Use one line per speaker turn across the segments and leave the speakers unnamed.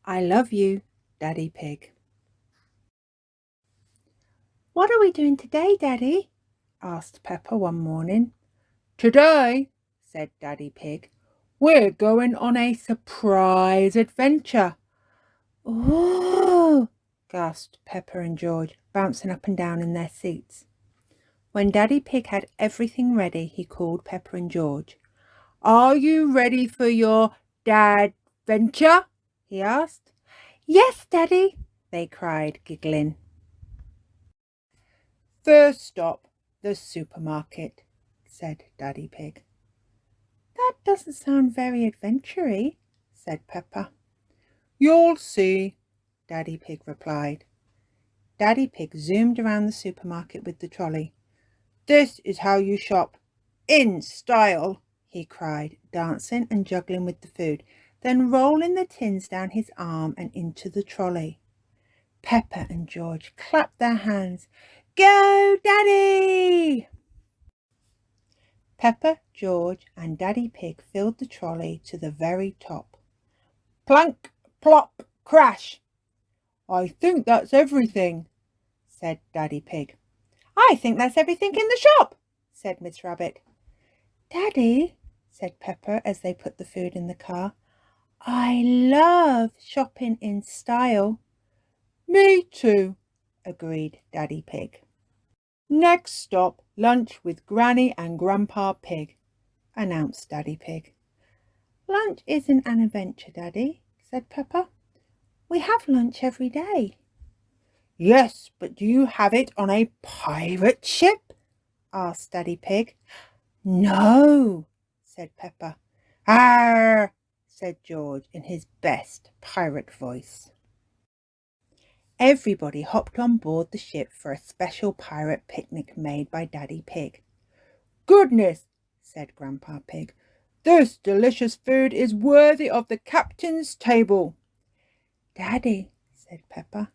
I love you, Daddy Pig. What are we doing today, Daddy? Asked Peppa one morning. Today, said Daddy Pig, we're going on a surprise adventure. Oh, gasped Peppa and George, bouncing up and down in their seats. When Daddy Pig had everything ready, he called Peppa and George. Are you ready for your dad-venture? He asked. Yes, Daddy, they cried, giggling. First stop, the supermarket, said Daddy Pig. That doesn't sound very adventure-y, said Peppa. You'll see, Daddy Pig replied. Daddy Pig zoomed around the supermarket with the trolley. This is how you shop. In style, he cried, dancing and juggling with the food, then rolling the tins down his arm and into the trolley. Peppa and George clapped their hands. Go, Daddy! Peppa, George and Daddy Pig filled the trolley to the very top. Plunk, plop, crash! I think that's everything, said Daddy Pig. I think that's everything in the shop, said Miss Rabbit. Daddy, said Peppa as they put the food in the car, I love shopping in style. Me too, agreed Daddy Pig. Next stop, lunch with Granny and Grandpa Pig, announced Daddy Pig. Lunch isn't an adventure, Daddy, said Peppa. We have lunch every day. Yes, but do you have it on a pirate ship? Asked Daddy Pig. No, said Peppa. Arr, said George in his best pirate voice. Everybody hopped on board the ship for a special pirate picnic made by Daddy Pig. Goodness, said Grandpa Pig, this delicious food is worthy of the captain's table. Daddy, said Peppa,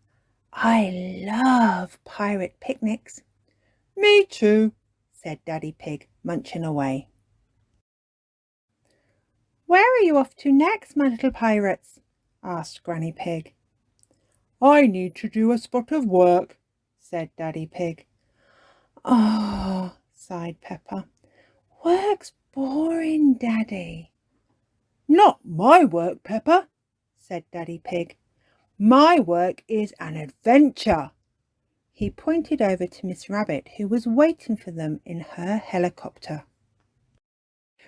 I love pirate picnics. Me too, said Daddy Pig, munching away. Where are you off to next, my little pirates? Asked Granny Pig. I need to do a spot of work, said Daddy Pig. Oh, sighed Peppa. Work's boring, Daddy. Not my work, Peppa, said Daddy Pig. My work is an adventure. He pointed over to Miss Rabbit, who was waiting for them in her helicopter.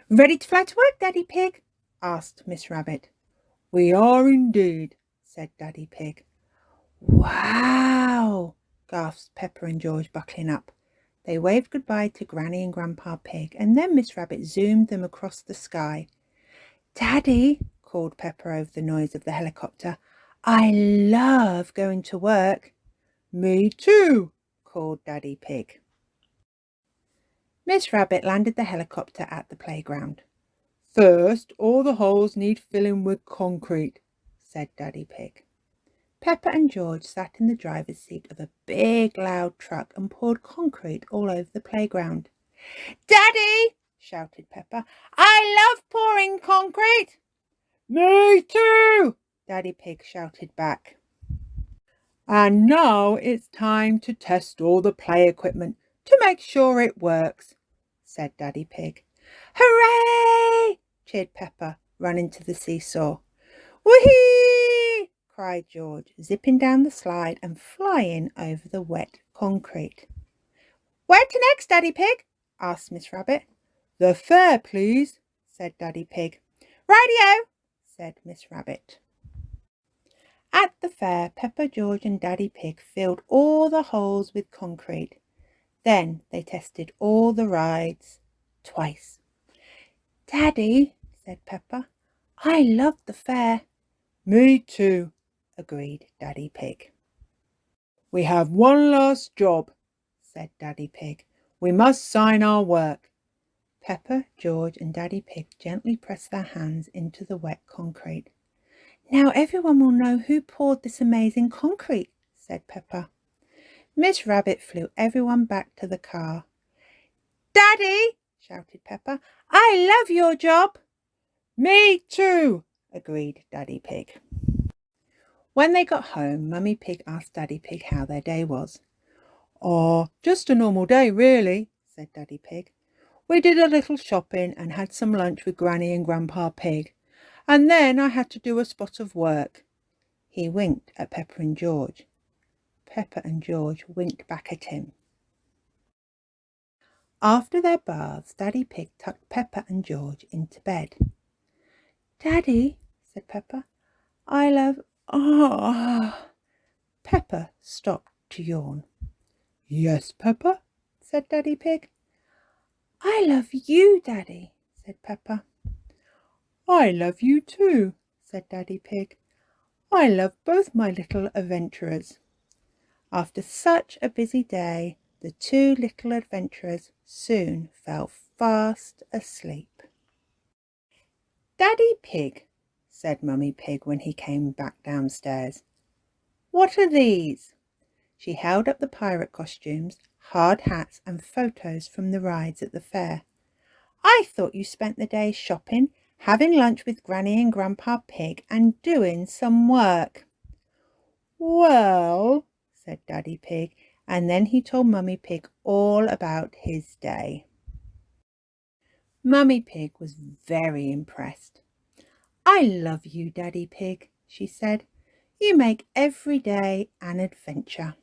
Ready to fly to work, Daddy Pig? Asked Miss Rabbit. We are indeed, said Daddy Pig. Wow, gasped Peppa and George, buckling up. They waved goodbye to Granny and Grandpa Pig, and then Miss Rabbit zoomed them across the sky. Daddy, called Peppa over the noise of the helicopter, I love going to work. Me too, called Daddy Pig. Miss Rabbit landed the helicopter at the playground. First, all the holes need filling with concrete, said Daddy Pig. Peppa and George sat in the driver's seat of a big, loud truck and poured concrete all over the playground. Daddy, shouted Peppa, I love pouring concrete. Me too, Daddy Pig shouted back. And now it's time to test all the play equipment to make sure it works, said Daddy Pig. Hooray! Cheered Peppa, running to the seesaw. Whee! Cried George, zipping down the slide and flying over the wet concrete. Where to next, Daddy Pig? Asked Miss Rabbit. The fair, please, said Daddy Pig. Radio, said Miss Rabbit. At the fair, Peppa, George and Daddy Pig filled all the holes with concrete. Then they tested all the rides twice. Daddy, said Peppa, I love the fair. Me too, agreed Daddy Pig. We have one last job, said Daddy Pig. We must sign our work. Peppa, George and Daddy Pig gently pressed their hands into the wet concrete. Now everyone will know who poured this amazing concrete, said Peppa. Miss Rabbit flew everyone back to the car. Daddy, shouted Peppa, I love your job. Me too, agreed Daddy Pig. When they got home, Mummy Pig asked Daddy Pig how their day was. "Oh, just a normal day, really," said Daddy Pig. "We did a little shopping and had some lunch with Granny and Grandpa Pig, and then I had to do a spot of work." He winked at Peppa and George. Peppa and George winked back at him. After their baths, Daddy Pig tucked Peppa and George into bed. "Daddy," said Peppa, "I love—" "Ah!" Peppa stopped to yawn. "Yes, Peppa," said Daddy Pig. "I love you, Daddy," said Peppa. "I love you too," said Daddy Pig. "I love both my little adventurers." After such a busy day, the two little adventurers soon fell fast asleep. "Daddy Pig," said Mummy Pig when he came back downstairs, "what are these?" She held up the pirate costumes, hard hats and photos from the rides at the fair. "I thought you spent the day shopping, having lunch with Granny and Grandpa Pig and doing some work." "Well," said Daddy Pig, and then he told Mummy Pig all about his day. Mummy Pig was very impressed. "I love you, Daddy Pig," she said. "You make every day an adventure."